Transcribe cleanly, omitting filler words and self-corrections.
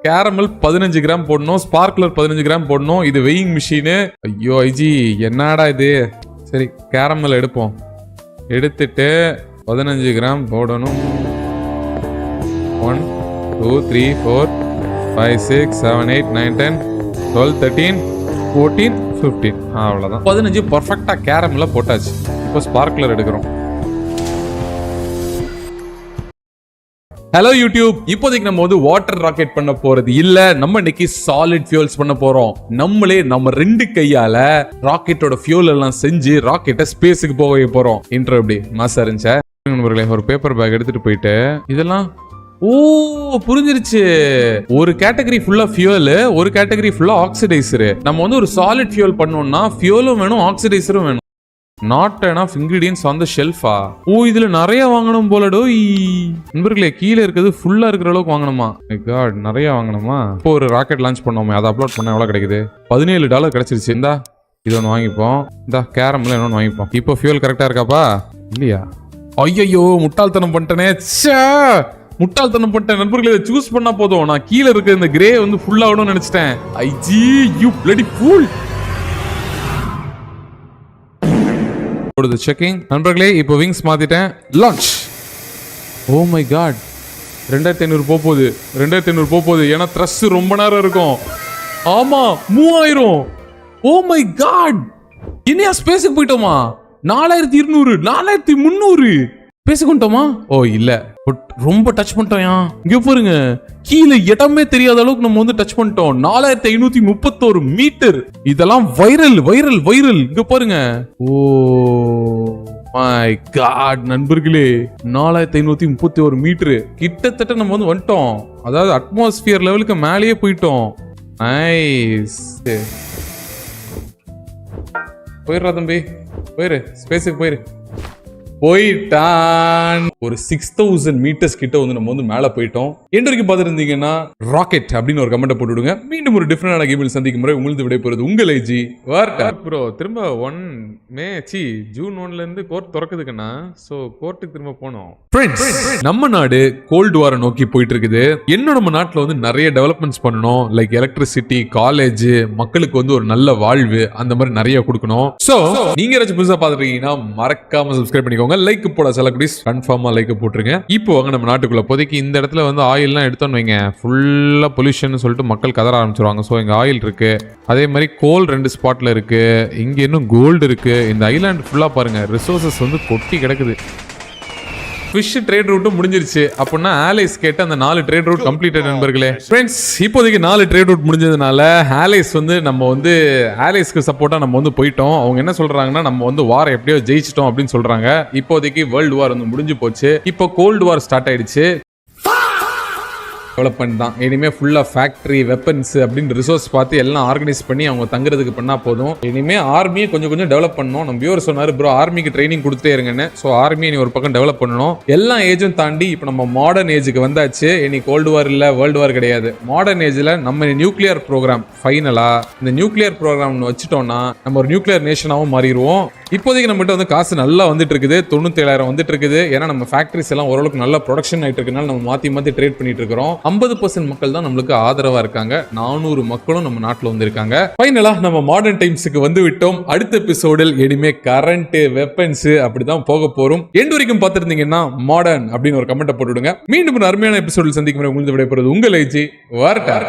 Caramel 15 gram போடணும், sparkler 15 gram போடணும். இது வெயிங் மிஷினு. ஐயோ ஐஜி என்னடா இது. சரி கேரமல் எடுப்போம். எடுத்துட்டு 15 கிராம் போடணும். 1 2 3 4 5 6 7 8 9 10 12 13 14 15 அவ்வளோதான். 15 பர்ஃபெக்டாக கேரமில் போட்டாச்சு. இப்போ ஸ்பார்க்லர் எடுக்கிறோம். ஹலோ யூடியூப், இப்போதைக்கு நம்ம வந்து வாட்டர் ராக்கெட் பண்ண போறது இல்ல. நம்ம இன்னைக்கு சாலிட் ஃபியூல்ஸ் பண்ண போறோம். நம்ம 2 கையால ராக்கெட்டோட ஃபியூல் எல்லாம் செஞ்சு ராக்கெட்டை ஸ்பேஸுக்கு போக வைக்க போறோம். இன்ட்ரோ எப்படி மாசா இருந்துச்சா நண்பர்களே? ஒரு பேப்பர் பேக் எடுத்துட்டு போயிட்டு இதெல்லாம் புரிஞ்சிருச்சு. ஒரு கேட்டகரி ஃபுல்லா ஃபியூல், ஒரு கேட்டகரி ஃபுல்லா ஆக்சிடைசர். நம்ம வந்து ஒரு சாலிட் ஃபியூல் பண்ணோம்னா ஃபியூலும் வேணும், ஆக்சிடைசரும் வேணும். Not enough ingredients on the ஷெல்ஃபா? இதுல நிறைய வாங்கணும் போலடோ. நண்பர்களே, கீழே இருக்கிறது ஃபுல்லா இருக்கிற அளவுக்கு வாங்கணுமா? காட், நிறைய வாங்கணுமா? இப்போ ஒரு ராக்கெட் லான்ச் பண்ணோமே, அதை அப்லோட் பண்ண எவ்வளவு கிடைக்குது? $17 கிடைச்சிருச்சு. இந்தா இது ஒன்று வாங்கிப்போம். இந்த கேரம்ல இன்னொன்று வாங்கிப்போம். இப்போ ஃபியூல் கரெக்டா இருக்காப்பா? இல்லையா? ஐயோ முட்டாள்தனம் பண்ணிட்டேனே. முட்டாள்தனம் பண்ணிட்டேன் நண்பர்களே. சூஸ் பண்ணா போதும். நான் கீழே இருக்க இந்த கிரே வந்து ஃபுல் ஆகணும்னு நினைச்சிட்டேன். ஐஜி யூ பிளடி ஃபூல். செக்கிங் நண்பர்களே. இப்போ விங்ஸ் மாத்திட்டேன். லான்ச். ஓ மை காட், 2500 போகுது. 2500 போகுது. ஏன்னா த்ரஸ்ட் ரொம்ப நேரம் இருக்கும். ஆமா 3000. ஓ மை காட், என்னையா ஸ்பேஸுக்கு போயிட்டோமா? 4200 4300 பேசிக்கொண்டோமா? ஓ இல்ல, ரொம்ப டச் பண்ணிட்டோம். இங்க பாருங்க, கீழே இடமே தெரியாத அளவுக்கு நம்ம வந்து டச் பண்ணிட்டோம். 4531 மீட்டர். இதெல்லாம் வைரல் வைரல் வைரல். இங்க பாருங்க. ஓ மை காட் நண்பர்களே, 4531 மீட்டர் கிட்டத்தட்ட நம்ம வந்து வந்துட்டோம். அதாவது அட்மாஸ்பியர் லெவலுக்கு மேலேயே போயிட்டோம். நைஸ். போயிடுறா தம்பி, போயிரு, ஸ்பேஸுக்கு போயிரு. போயிட்டான். ஒரு 6000 மீட்டர்ஸ் கிட்ட வந்து நம்ம வந்து மேல போயிட்டோம். எண்ட் வரைக்கும் பார்த்துருந்தீங்கன்னா ராக்கெட் அப்படின்னு ஒரு கமெண்ட் போட்டுவிடுங்க. மீண்டும் ஒரு டிஃபரெண்டான கேமில் சந்திக்கும் முறை உங்களுக்கு விடைபெறுவது உங்கள் ஐஜி வார்டர் ப்ரோ. திரும்ப ஜூன் 1ல இருந்து கோர்ட் திறக்குதுக்குன்னா, சோ கோர்ட்டுக்கு திரும்ப போனோம். நம்ம நாடு கோல்டு வாரை நோக்கி போயிட்டு இருக்குது. இன்னும் நம்ம நாட்டுல வந்து நிறைய டெவலப்மெண்ட்ஸ் பண்ணணும். லைக் எலக்ட்ரிசிட்டி, காலேஜ், மக்களுக்கு வந்து ஒரு நல்ல வாழ்வு, அந்த மாதிரி நிறைய கொடுக்கணும். சோ நீங்க ஏதாச்சும் புதுசா பாத்துருக்கீங்கன்னா மறக்காம சப்ஸ்கிரைப் பண்ணிக்கோங்க. லைக் போட செலக்டிஸ் கன்ஃபார்மா லைக் போட்டுருங்க. இப்போ வாங்க நம்ம நாட்டுக்குள்ள. இப்போதைக்கு இந்த இடத்துல வந்து ஆயில்லாம் எடுத்தோன்னு வைங்க, ஃபுல்லா பொல்யூஷன் சொல்லிட்டு மக்கள் கதற ஆரம்பிச்சிருவாங்க. ஸோ இங்க ஆயில் இருக்கு, அதே மாதிரி கோல் 2 ஸ்பாட்ல இருக்கு. இங்க இன்னும் கோல்டு இருக்கு. இந்த ஐலாண்ட் ஃபுல்லா பாருங்க, ரிசோர்சஸ் வந்து கொட்டி கிடக்குது. ஃபிஷ் ட்ரேட் ரூட்டும் முடிஞ்சிருச்சு. அப்படின்னா ஆலைஸ் கேட்ட அந்த 4 ட்ரேட் ரூட் கம்ப்ளீட்டட் நண்பர்களே. ஃப்ரெண்ட்ஸ், இப்போதைக்கு 4 ட்ரேட் ரூட் முடிஞ்சதுனால ஆலைஸ் வந்து நம்ம வந்து ஆலைஸ்க்கு சப்போர்ட்டா நம்ம வந்து போயிட்டோம். அவங்க என்ன சொல்றாங்கன்னா, நம்ம வந்து வார் எப்படியோ ஜெயிச்சிட்டோம் அப்படின்னு சொல்றாங்க. இப்போதைக்கு வேர்ல்டு வார் வந்து முடிஞ்சு போச்சு. இப்போ கோல்டு வார் ஸ்டார்ட் ஆயிடுச்சு. டெவலப்மெண்ட் தான் இனிமே ஃபுல்லா ஃபேக்டரி, வெப்பன்ஸ் அப்படின்னு ரிசோர்ஸ் பார்த்து எல்லாம் ஆர்கனைஸ் பண்ணி அவங்க தங்குறதுக்கு பண்ணா போதும். இனிமே ஆர்மியை கொஞ்சம் கொஞ்சம் டெவலப் பண்ணணும். நம்ம வியூவர் சொன்னாரு, ப்ரோ ஆர்மிக்கு ட்ரைனிங் கொடுத்துட்டே இருங்கன்னு. ஸோ ஆர்மியை நீ ஒரு பக்கம் டெவலப் பண்ணணும். எல்லா ஏஜும் தாண்டி இப்போ நம்ம மாடர்ன் ஏஜுக்கு வந்தாச்சு. இனி கோல்டு வார் இல்ல, வேர்ல்டு வார் கிடையாது. மாடர்ன் ஏஜ்ல நம்ம நியூக்ளியர் ப்ரோக்ராம் ஃபைனலா இந்த நியூக்ளியர் ப்ரோக்ராம் வச்சுட்டோம்னா நம்ம ஒரு நியூக்ளியர் நேஷனாவும் மாறிடுவோம். இப்போதைக்கு நம்மகிட்ட வந்து காசு நல்லா வந்துட்டு இருக்குது. 97,000 வந்துட்டு இருக்குது. ஏன்னா நம்ம ஃபேக்டரிஸ் எல்லாம் ஓரளவுக்கு நல்ல ப்ரொடக்ஷன் ஆயிட்டு இருக்கனால நம்ம மாத்தி ட்ரேட் பண்ணிட்டு இருக்கிறோம். 50% மக்கள் தான் நம்மளுக்கு ஆதரவா இருக்காங்க. 400 மக்களும் நம்ம நாட்டில் வந்திருக்காங்க. ஃபைனலா நம்ம மாடர்ன் டைம்ஸுக்கு வந்து விட்டோம். அடுத்த எபிசோடில் இனிமே கரண்ட், வெப்பன்ஸ் அப்படிதான் போக போறோம். எண்ட் வரைக்கும் பார்த்திருந்தீங்கன்னா மாடர்ன் அப்படின்னு ஒரு கமெண்ட் போட்டுவிடுங்க. மீண்டும் ஒரு அருமையான எபிசோடில் சந்திக்கும் வரை உங்களுக்கு விடைபெறுவது உங்கள் ஐஜி வார்டர்.